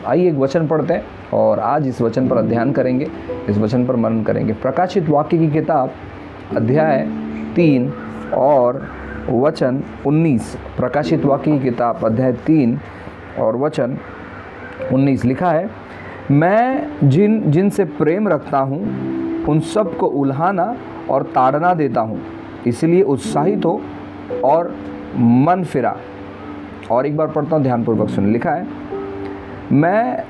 आइए एक वचन पढ़ते हैं और आज इस वचन पर अध्ययन करेंगे, इस वचन पर मनन करेंगे। प्रकाशित वाक्य की किताब अध्याय 3 और वचन 19। प्रकाशित वाक्य की किताब अध्याय 3 और वचन 19 लिखा है, मैं जिनसे प्रेम रखता हूँ उन सब को उल्हाना और ताड़ना देता हूँ, इसलिए उत्साहित हो और मन फिरा। और एक बार पढ़ता हूँ, ध्यानपूर्वक सुन। लिखा है, मैं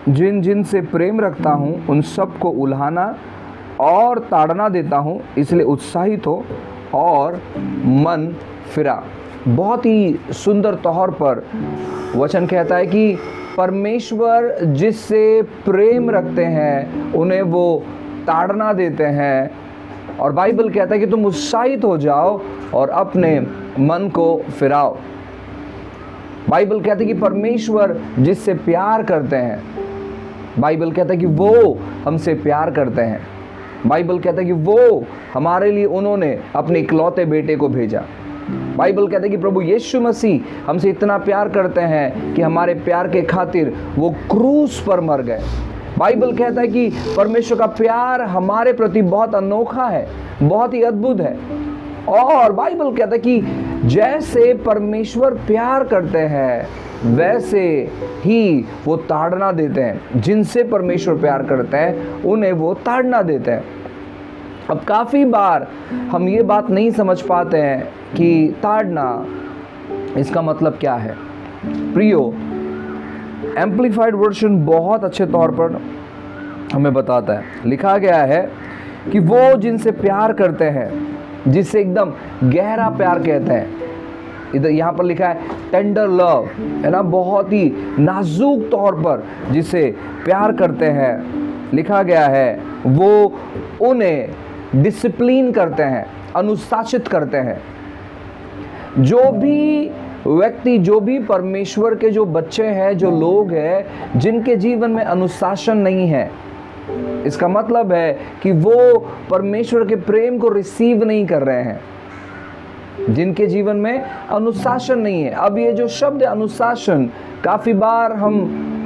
जिनसे प्रेम रखता हूँ उन सब को उल्हाना और ताड़ना देता हूँ, इसलिए उत्साहित हो और मन फिरा। बहुत ही सुंदर तौर पर वचन कहता है कि परमेश्वर जिससे प्रेम रखते हैं उन्हें वो ताड़ना देते हैं। और बाइबल कहता है कि तुम उत्साहित हो जाओ और अपने मन को फिराओ। बाइबल कहता है कि परमेश्वर जिससे प्यार करते हैं, बाइबल कहता है कि वो हमसे प्यार करते हैं। बाइबल कहता है कि वो हमारे लिए उन्होंने अपने इकलौते बेटे को भेजा। बाइबल कहता है कि प्रभु यीशु मसीह हमसे इतना प्यार करते हैं कि हमारे प्यार के खातिर वो क्रूस पर मर गए। बाइबल कहता है कि परमेश्वर का प्यार हमारे प्रति बहुत अनोखा है, बहुत ही अद्भुत है। और बाइबल कहता है कि जैसे परमेश्वर प्यार करते हैं वैसे ही वो ताड़ना देते हैं। जिनसे परमेश्वर प्यार करते हैं उन्हें वो ताड़ना देते हैं। अब काफ़ी बार हम ये बात नहीं समझ पाते हैं कि ताड़ना इसका मतलब क्या है। प्रियो, एम्प्लीफाइड वर्जन बहुत अच्छे तौर पर हमें बताता है। लिखा गया है कि वो जिनसे प्यार करते हैं, जिससे एकदम गहरा प्यार कहते हैं। इधर यहाँ पर लिखा है टेंडर लव, है ना, बहुत ही नाजुक तौर पर जिसे प्यार करते हैं। लिखा गया है वो उन्हें डिसिप्लिन करते हैं, अनुशासित करते हैं। जो भी व्यक्ति, जो भी परमेश्वर के जो बच्चे हैं, जो लोग हैं जिनके जीवन में अनुशासन नहीं है, इसका मतलब है कि वो परमेश्वर के प्रेम को रिसीव नहीं कर रहे हैं। जिनके जीवन में अनुशासन नहीं है। अब ये जो शब्द अनुशासन, काफ़ी बार हम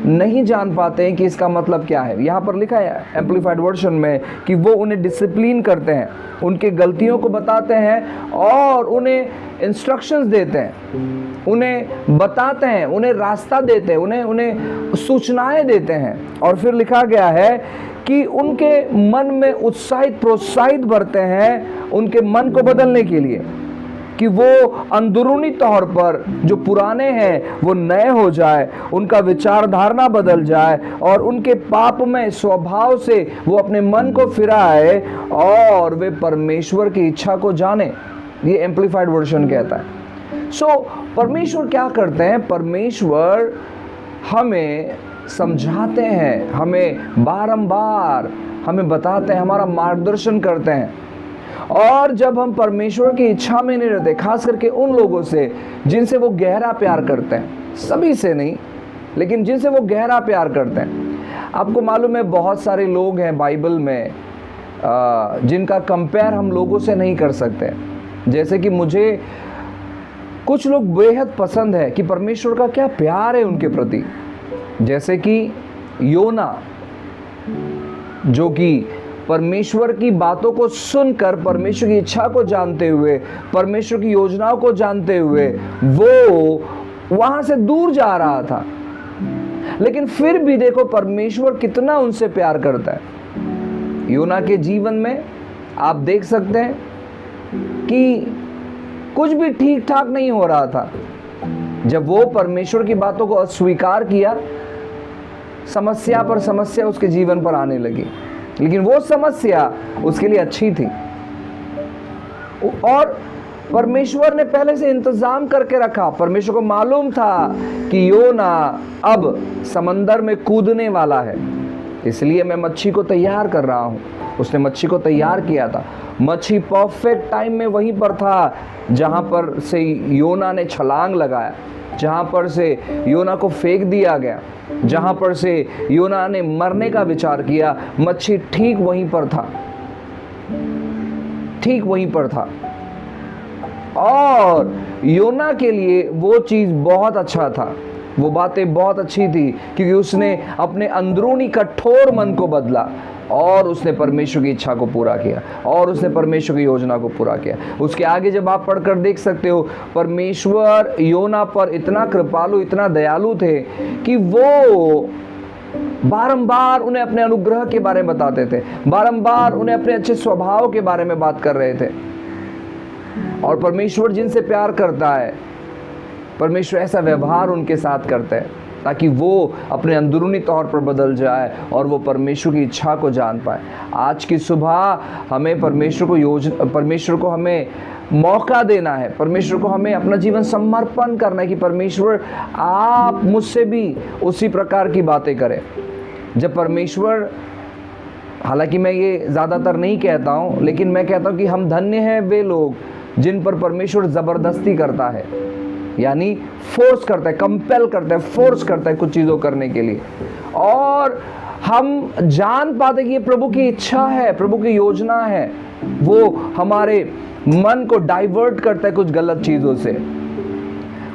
नहीं जान पाते हैं कि इसका मतलब क्या है। यहाँ पर लिखा है एम्प्लीफाइड वर्जन में कि वो उन्हें डिसिप्लिन करते हैं, उनके गलतियों को बताते हैं और उन्हें इंस्ट्रक्शंस देते हैं, उन्हें बताते हैं, उन्हें रास्ता देते हैं, उन्हें सूचनाएं देते हैं। और फिर लिखा गया है कि उनके मन में उत्साहित प्रोत्साहित भरते हैं उनके मन को बदलने के लिए, कि वो अंदरूनी तौर पर जो पुराने हैं वो नए हो जाए, उनका विचारधारा बदल जाए और उनके पापमय स्वभाव से वो अपने मन को फिराए और वे परमेश्वर की इच्छा को जाने। ये एम्प्लीफाइड वर्जन कहता है। सो परमेश्वर क्या करते हैं? परमेश्वर हमें समझाते हैं, हमें बारंबार हमें बताते हैं, हमारा मार्गदर्शन करते हैं। और जब हम परमेश्वर की इच्छा में नहीं रहते, खास करके उन लोगों से जिनसे वो गहरा प्यार करते हैं, सभी से नहीं लेकिन जिनसे वो गहरा प्यार करते हैं। आपको मालूम है बहुत सारे लोग हैं बाइबल में जिनका कंपेयर हम लोगों से नहीं कर सकते। जैसे कि मुझे कुछ लोग बेहद पसंद है कि परमेश्वर का क्या प्यार है उनके प्रति। जैसे कि योना, जो कि परमेश्वर की बातों को सुनकर, परमेश्वर की इच्छा को जानते हुए, परमेश्वर की योजनाओं को जानते हुए वो वहां से दूर जा रहा था, लेकिन फिर भी देखो परमेश्वर कितना उनसे प्यार करता है। योना के जीवन में आप देख सकते हैं कि कुछ भी ठीक ठाक नहीं हो रहा था। जब वो परमेश्वर की बातों को अस्वीकार किया, समस्या पर समस्या उसके जीवन पर आने लगी, लेकिन वो समस्या उसके लिए अच्छी थी। और परमेश्वर ने पहले से इंतजाम करके रखा। परमेश्वर को मालूम था कि योना अब समंदर में कूदने वाला है, इसलिए मैं मच्छी को तैयार कर रहा हूँ। उसने मच्छी को तैयार किया था। मच्छी परफेक्ट टाइम में वहीं पर था जहाँ पर से योना ने छलांग लगाया, जहाँ पर से योना को फेंक दिया गया, जहाँ पर से योना ने मरने का विचार किया। मच्छी ठीक वहीं पर था, ठीक वहीं पर था। और योना के लिए वो चीज़ बहुत अच्छा था। वो बातें बहुत अच्छी थी, क्योंकि उसने अपने अंदरूनी कठोर मन को बदला और उसने परमेश्वर की इच्छा को पूरा किया और उसने परमेश्वर की योजना को पूरा किया। उसके आगे जब आप पढ़कर देख सकते हो, परमेश्वर योना पर इतना कृपालु, इतना दयालु थे कि वो बारंबार उन्हें अपने अनुग्रह के बारे में बताते थे, बारंबार उन्हें अपने अच्छे स्वभाव के बारे में बात कर रहे थे। और परमेश्वर जिनसे प्यार करता है, परमेश्वर ऐसा व्यवहार उनके साथ करता है ताकि वो अपने अंदरूनी तौर पर बदल जाए और वो परमेश्वर की इच्छा को जान पाए। आज की सुबह हमें परमेश्वर को हमें मौका देना है, परमेश्वर को हमें अपना जीवन समर्पण करना है कि परमेश्वर आप मुझसे भी उसी प्रकार की बातें करें। जब परमेश्वर, हालांकि मैं ये ज़्यादातर नहीं कहता हूँ, लेकिन मैं कहता हूँ कि हम धन्य हैं वे लोग जिन पर परमेश्वर ज़बरदस्ती करता है, यानी फोर्स करता है, कंपेल करता है, फोर्स करता है कुछ चीज़ों करने के लिए, और हम जान पाते कि ये प्रभु की इच्छा है, प्रभु की योजना है। वो हमारे मन को डाइवर्ट करता है कुछ गलत चीज़ों से।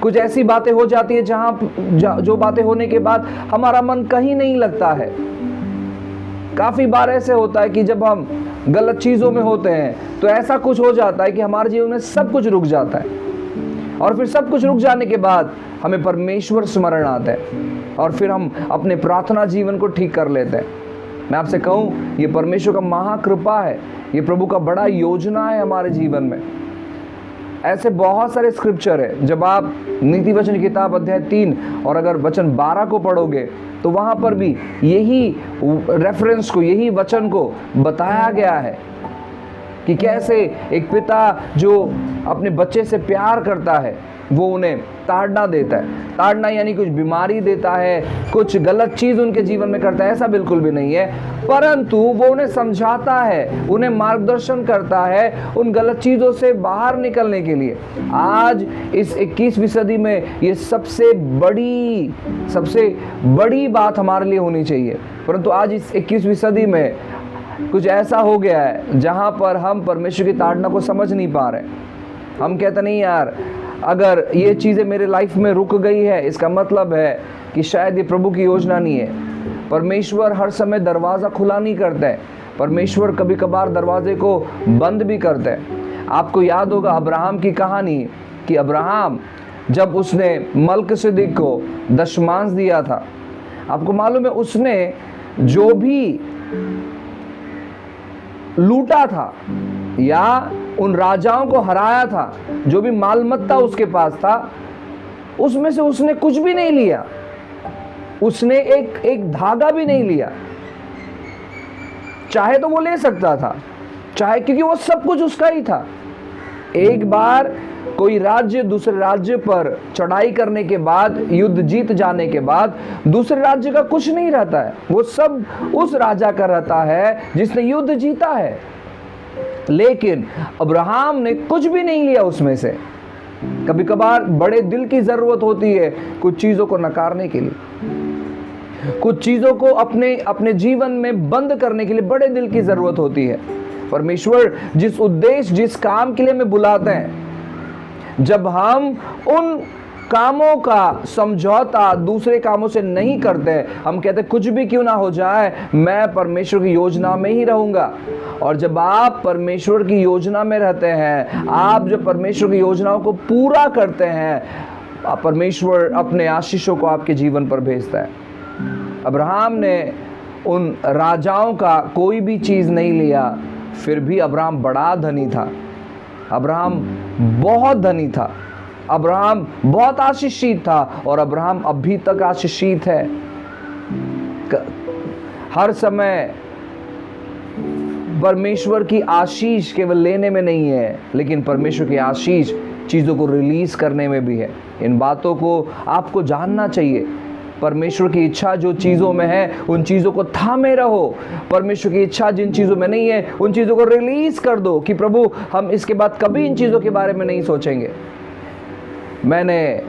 कुछ ऐसी बातें हो जाती है जो बातें होने के बाद हमारा मन कहीं नहीं लगता है। काफ़ी बार ऐसे होता है कि जब हम गलत चीज़ों में होते हैं तो ऐसा कुछ हो जाता है कि हमारे जीवन में सब कुछ रुक जाता है, और फिर सब कुछ रुक जाने के बाद हमें परमेश्वर स्मरण आता है और फिर हम अपने प्रार्थना जीवन को ठीक कर लेते हैं। मैं आपसे कहूँ, ये परमेश्वर का महाकृपा है, ये प्रभु का बड़ा योजना है हमारे जीवन में। ऐसे बहुत सारे स्क्रिप्चर है, जब आप नीति वचन किताब अध्याय 3 और अगर वचन 12 को पढ़ोगे तो वहाँ पर भी यही रेफरेंस को, यही वचन को बताया गया है कि कैसे एक पिता जो अपने बच्चे से प्यार करता है वो उन्हें ताड़ना देता है। ताड़ना यानी कुछ बीमारी देता है, कुछ गलत चीज़ उनके जीवन में करता है, ऐसा बिल्कुल भी नहीं है, परंतु वो उन्हें समझाता है, उन्हें मार्गदर्शन करता है उन गलत चीज़ों से बाहर निकलने के लिए। आज इस 21वीं सदी में ये सबसे बड़ी बात हमारे लिए होनी चाहिए, परंतु आज इस 21वीं सदी में कुछ ऐसा हो गया है जहाँ पर हम परमेश्वर की ताड़ना को समझ नहीं पा रहे। हम कहते नहीं यार, अगर ये चीज़ें मेरे लाइफ में रुक गई है इसका मतलब है कि शायद ये प्रभु की योजना नहीं है। परमेश्वर हर समय दरवाज़ा खुला नहीं करता है, परमेश्वर कभी कभार दरवाजे को बंद भी करता है। आपको याद होगा अब्राहम की कहानी कि अब्राहम जब उसने मल्किसिदक को दशमांश दिया था, आपको मालूम है उसने जो भी लूटा था या उन राजाओं को हराया था, जो भी मालमत्ता उसके पास था, उसमें से उसने कुछ भी नहीं लिया। उसने एक धागा भी नहीं लिया। चाहे तो वो ले सकता था, चाहे, क्योंकि वो सब कुछ उसका ही था। एक बार कोई राज्य दूसरे राज्य पर चढ़ाई करने के बाद, युद्ध जीत जाने के बाद दूसरे राज्य का कुछ नहीं रहता है, वो सब उस राजा का रहता है जिसने युद्ध जीता है। लेकिन अब्राहम ने कुछ भी नहीं लिया उसमें से। कभी कभार बड़े दिल की जरूरत होती है कुछ चीजों को नकारने के लिए, कुछ चीजों को अपने जीवन में बंद करने के लिए बड़े दिल की जरूरत होती है। परमेश्वर जिस उद्देश्य, जिस काम के लिए हमें बुलाते हैं, जब हम उन कामों का समझौता दूसरे कामों से नहीं करते, हम कहते कुछ भी क्यों ना हो जाए, मैं परमेश्वर की योजना में ही रहूंगा। और जब आप परमेश्वर की योजना में रहते हैं, आप जब परमेश्वर की योजनाओं को पूरा करते हैं, परमेश्वर अपने आशीषों को आपके जीवन पर भेजता है। अब्राहम ने उन राजाओं का कोई भी चीज़ नहीं लिया, फिर भी अब्राहम बड़ा धनी था, अब्राहम बहुत धनी था, अब्राहम बहुत आशीषित था, और अब्राहम अभी तक आशीषित है। हर समय परमेश्वर की आशीष केवल लेने में नहीं है, लेकिन परमेश्वर की आशीष चीज़ों को रिलीज करने में भी है। इन बातों को आपको जानना चाहिए। परमेश्वर की इच्छा जो चीज़ों में है उन चीज़ों को थामे रहो, परमेश्वर की इच्छा जिन चीज़ों में नहीं है उन चीज़ों को रिलीज कर दो कि प्रभु हम इसके बाद कभी इन चीज़ों के बारे में नहीं सोचेंगे। मैंने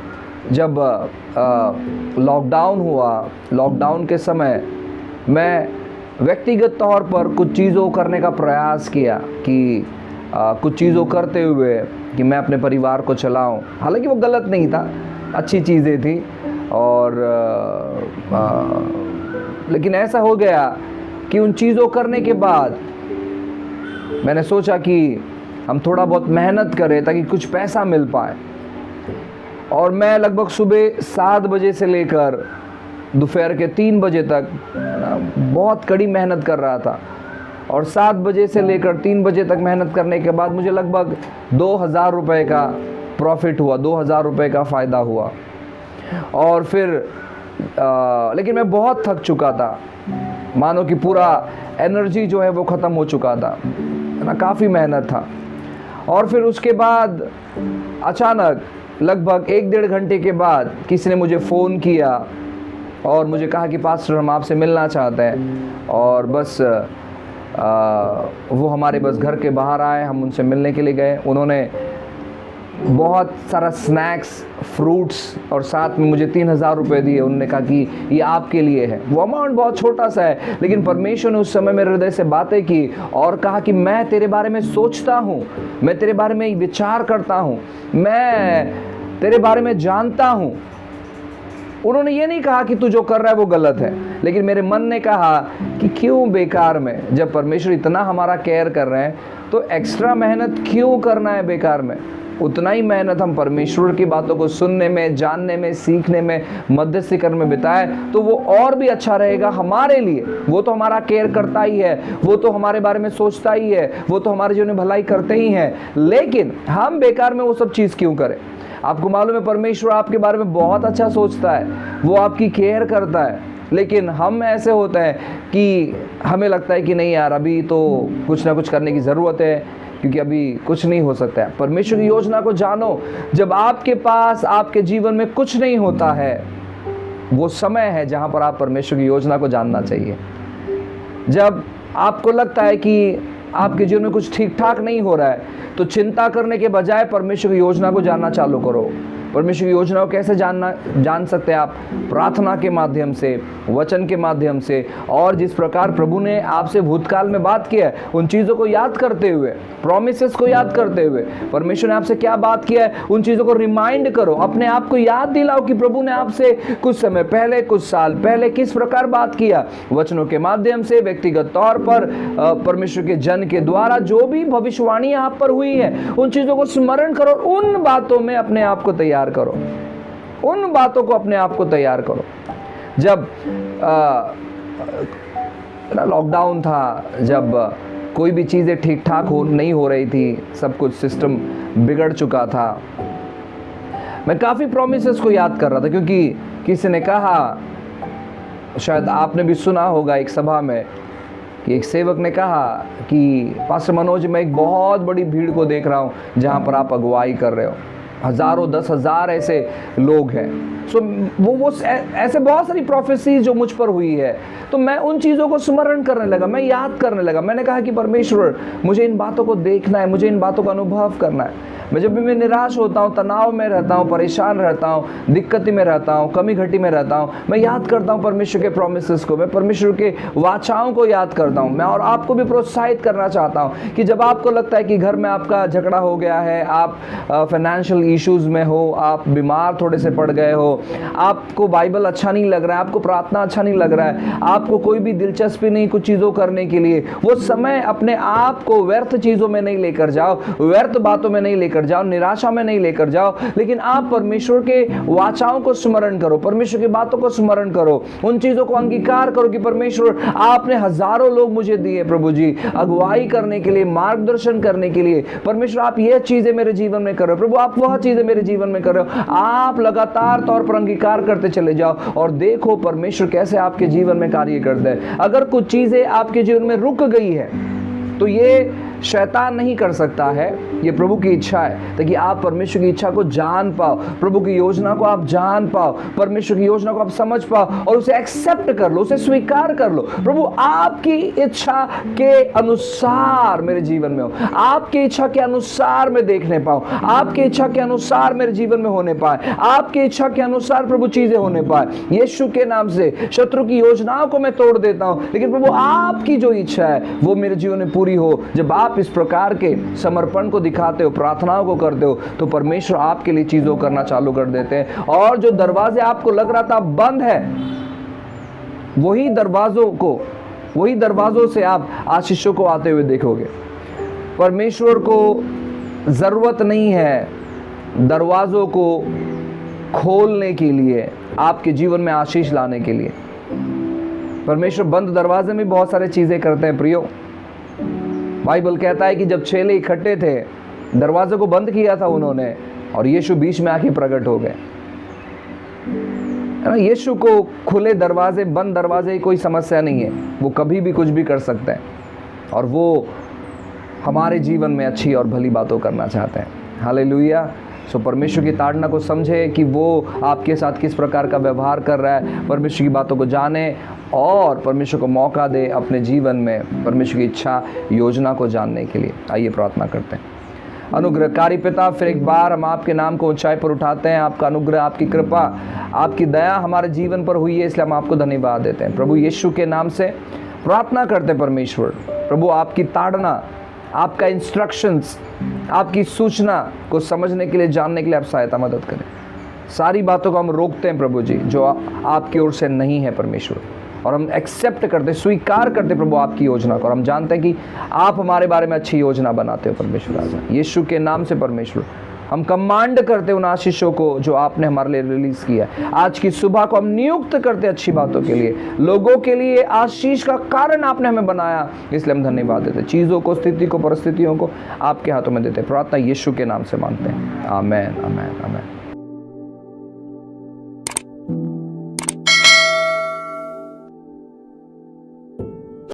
जब लॉकडाउन हुआ, लॉकडाउन के समय मैं व्यक्तिगत तौर पर कुछ चीज़ों करने का प्रयास किया कि कुछ चीज़ों करते हुए कि मैं अपने परिवार को चलाऊं। हालांकि वो गलत नहीं था, अच्छी चीज़ें थी, और लेकिन ऐसा हो गया कि उन चीज़ों करने के बाद मैंने सोचा कि हम थोड़ा बहुत मेहनत करें ताकि कुछ पैसा मिल पाए। और मैं लगभग सुबह 7 बजे से लेकर दोपहर के 3 बजे तक बहुत कड़ी मेहनत कर रहा था। और 7 बजे से लेकर 3 बजे तक मेहनत करने के बाद मुझे लगभग 2000 रुपये का प्रॉफिट हुआ, 2000 रुपये का फ़ायदा हुआ। और फिर लेकिन मैं बहुत थक चुका था, मानो कि पूरा एनर्जी जो है वो ख़त्म हो चुका था, है ना, काफ़ी मेहनत था। और फिर उसके बाद अचानक लगभग 1-1.5 घंटे के बाद किसी ने मुझे फ़ोन किया और मुझे कहा कि पास्टर हम आपसे मिलना चाहते हैं। और बस वो हमारे बस घर के बाहर आए, हम उनसे मिलने के लिए गए। उन्होंने बहुत सारा स्नैक्स, फ्रूट्स और साथ में मुझे 3000 रुपये दिए। उन्होंने कहा कि ये आपके लिए है। वो अमाउंट बहुत छोटा सा है, लेकिन परमेश्वर ने उस समय मेरे हृदय से बातें की और कहा कि मैं तेरे बारे में सोचता हूँ, मैं तेरे बारे में विचार करता हूँ, मैं तेरे बारे में जानता हूँ। उन्होंने ये नहीं कहा कि तू जो कर रहा है वो गलत है, लेकिन मेरे मन ने कहा कि क्यों बेकार में, जब परमेश्वर इतना हमारा केयर कर रहे हैं तो एक्स्ट्रा मेहनत क्यों करना है बेकार में। उतना ही मेहनत हम परमेश्वर की बातों को सुनने में, जानने में, सीखने में, मध्यस्थी करने में बिताए तो वो और भी अच्छा रहेगा हमारे लिए। वो तो हमारा केयर करता ही है, वो तो हमारे बारे में सोचता ही है, वो तो हमारे जीवन में भलाई करते ही हैं, लेकिन हम बेकार में वो सब चीज़ क्यों करें। आपको मालूम है परमेश्वर आपके बारे में बहुत अच्छा सोचता है, वो आपकी केयर करता है, लेकिन हम ऐसे होते हैं कि हमें लगता है कि नहीं यार अभी तो कुछ ना कुछ करने की ज़रूरत है, क्योंकि अभी कुछ नहीं हो सकता है। परमेश्वर की योजना को जानो। जब आपके पास आपके जीवन में कुछ नहीं होता है, वो समय है जहाँ पर आप परमेश्वर की योजना को जानना चाहिए। जब आपको लगता है कि आपके जीवन में कुछ ठीक ठाक नहीं हो रहा है, तो चिंता करने के बजाय परमेश्वर की योजना को जानना चालू करो। परमेश्वर की योजना को कैसे जान सकते हैं आप? प्रार्थना के माध्यम से, वचन के माध्यम से, और जिस प्रकार प्रभु ने आपसे भूतकाल में बात किया है उन चीज़ों को याद करते हुए, प्रॉमिसेस को याद करते हुए, परमेश्वर ने आपसे क्या बात किया है उन चीज़ों को रिमाइंड करो। अपने आप को याद दिलाओ कि प्रभु ने आपसे कुछ समय पहले, कुछ साल पहले किस प्रकार बात किया। वचनों के माध्यम से, व्यक्तिगत तौर पर, परमेश्वर के जन के द्वारा जो भी भविष्यवाणी आप पर हुई है उन चीज़ों को स्मरण करो। उन बातों में अपने आप को तैयार करो, उन बातों को अपने आप को तैयार करो। जब लॉकडाउन था, जब कोई भी चीज़ें ठीक ठाक नहीं हो रही थी, सब कुछ सिस्टम बिगड़ चुका था, मैं काफ़ी प्रॉमिसेस को याद कर रहा था, क्योंकि किसी ने कहा, शायद आपने भी सुना होगा एक सभा में, कि एक सेवक ने कहा कि पास्टर मनोज मैं एक बहुत बड़ी भीड़ को देख रहा हूँ जहाँ पर आप अगुवाई कर रहे हो, हज़ारों 10,000 ऐसे लोग हैं। सो वो ऐसे बहुत सारी प्रोफेसीज जो मुझ पर हुई है, तो मैं उन चीज़ों को स्मरण करने लगा, मैं याद करने लगा। मैंने कहा कि परमेश्वर मुझे इन बातों को देखना है, मुझे इन बातों का अनुभव करना है। मैं जब भी मैं निराश होता हूँ, तनाव में रहता हूँ, परेशान रहता हूँ, दिक्कत में रहता हूँ, कमी घटी में रहता हूँ, मैं याद करता हूँ परमेश्वर के प्रोमिसेस को, मैं परमेश्वर के वाचाओं को याद करता हूँ। मैं और आपको भी प्रोत्साहित करना चाहता हूँ कि जब आपको लगता है कि घर में आपका झगड़ा हो गया है, आप फाइनेंशियल इश्यूज़ में हो, आप बीमार थोड़े से पड़ गए हो, आपको बाइबल अच्छा नहीं लग रहा है, आपको प्रार्थना अच्छा नहीं लग रहा है, आपको कोई भी दिलचस्पी नहीं कुछ चीज़ों करने के लिए, वो समय अपने आप को व्यर्थ चीज़ों में नहीं लेकर जाओ, व्यर्थ बातों में नहीं लेकर जाओ, निराशा में नहीं लेकर जाओ, लेकिन आप परमेश्वर के वाचाओं को स्मरण करो, परमेश्वर की बातों को स्मरण करो, उन चीज़ों को अंगीकार करो कि परमेश्वर आपने हज़ारों लोग मुझे दिए प्रभु जी अगुवाई करने के लिए, मार्गदर्शन करने के लिए। परमेश्वर आप ये चीज़ें मेरे जीवन में कर रहे हो, प्रभु आप वह चीज़ें मेरे जीवन में कर रहे हो। आप लगातार तौर पर अंगीकार करते चले जाओ और देखो परमेश्वर कैसे आपके जीवन में कार्य करते हैं। अगर कुछ चीज़ें आपके जीवन में रुक गई है तो ये शैतान नहीं कर सकता है, ये प्रभु की इच्छा है, ताकि आप परमेश्वर की इच्छा को जान पाओ, प्रभु की योजना को आप जान पाओ, परमेश्वर की योजना को आप समझ पाओ और उसे एक्सेप्ट कर लो, उसे स्वीकार कर लो। प्रभु आपकी इच्छा के अनुसार मेरे जीवन में हो, आपकी इच्छा के अनुसार मैं देखने पाऊं, आपकी इच्छा के अनुसार मेरे जीवन में होने पाए, आपकी इच्छा के अनुसार प्रभु चीजें होने पाए। यीशु के नाम से शत्रु की योजनाओं को मैं तोड़ देता हूं, लेकिन प्रभु आपकी जो इच्छा है वो मेरे जीवन में पूरी हो। जब आप इस प्रकार के समर्पण को दिखाते हो, प्रार्थनाओं को करते हो, तो परमेश्वर आपके लिए चीज़ों करना चालू कर देते हैं। और जो दरवाजे आपको लग रहा था बंद है, वही दरवाज़ों से आप आशीषों को आते हुए देखोगे। परमेश्वर को ज़रूरत नहीं है दरवाज़ों को खोलने के लिए, आपके जीवन में आशीष लाने के लिए। परमेश्वर बंद दरवाजे में बहुत सारे चीज़ें करते हैं प्रियो। बाइबल कहता है कि जब चेले इकट्ठे थे, दरवाजे को बंद किया था उन्होंने, और यीशु बीच में आके प्रकट हो गए। यीशु को खुले दरवाजे, बंद दरवाजे की कोई समस्या नहीं है, वो कभी भी कुछ भी कर सकते हैं, और वो हमारे जीवन में अच्छी और भली बातों करना चाहते हैं। हालेलुया। सो परमेश्वर की ताड़ना को समझे कि वो आपके साथ किस प्रकार का व्यवहार कर रहा है। परमेश्वर की बातों को जाने और परमेश्वर को मौका दे अपने जीवन में परमेश्वर की इच्छा, योजना को जानने के लिए। आइए प्रार्थना करते हैं। अनुग्रहकारी पिता, फिर एक बार हम आपके नाम को ऊंचाई पर उठाते हैं। आपका अनुग्रह, आपकी कृपा, आपकी दया हमारे जीवन पर हुई है, इसलिए हम आपको धन्यवाद देते हैं। प्रभु यीशु के नाम से प्रार्थना करते हैं परमेश्वर, प्रभु आपकी ताड़ना, आपका इंस्ट्रक्शंस, आपकी सूचना को समझने के लिए, जानने के लिए आप सहायता मदद करें। सारी बातों को हम रोकते हैं प्रभु जी जो आपकी ओर से नहीं है परमेश्वर, और हम एक्सेप्ट करते, स्वीकार करते प्रभु आपकी योजना को, और हम जानते हैं कि आप हमारे बारे में अच्छी योजना बनाते हो परमेश्वर। राजा यीशु के नाम से परमेश्वर हम कमांड करते उन आशीषों को जो आपने हमारे लिए रिलीज किया। आज की सुबह को हम नियुक्त करते अच्छी बातों के लिए, लोगों के लिए आशीष का कारण आपने हमें बनाया, इसलिए हम धन्यवाद देते। चीज़ों को, स्थिति को, परिस्थितियों को आपके हाथों में देते। प्रार्थना यीशु के नाम से मांगते हैं। आमेन, आमेन, आमेन।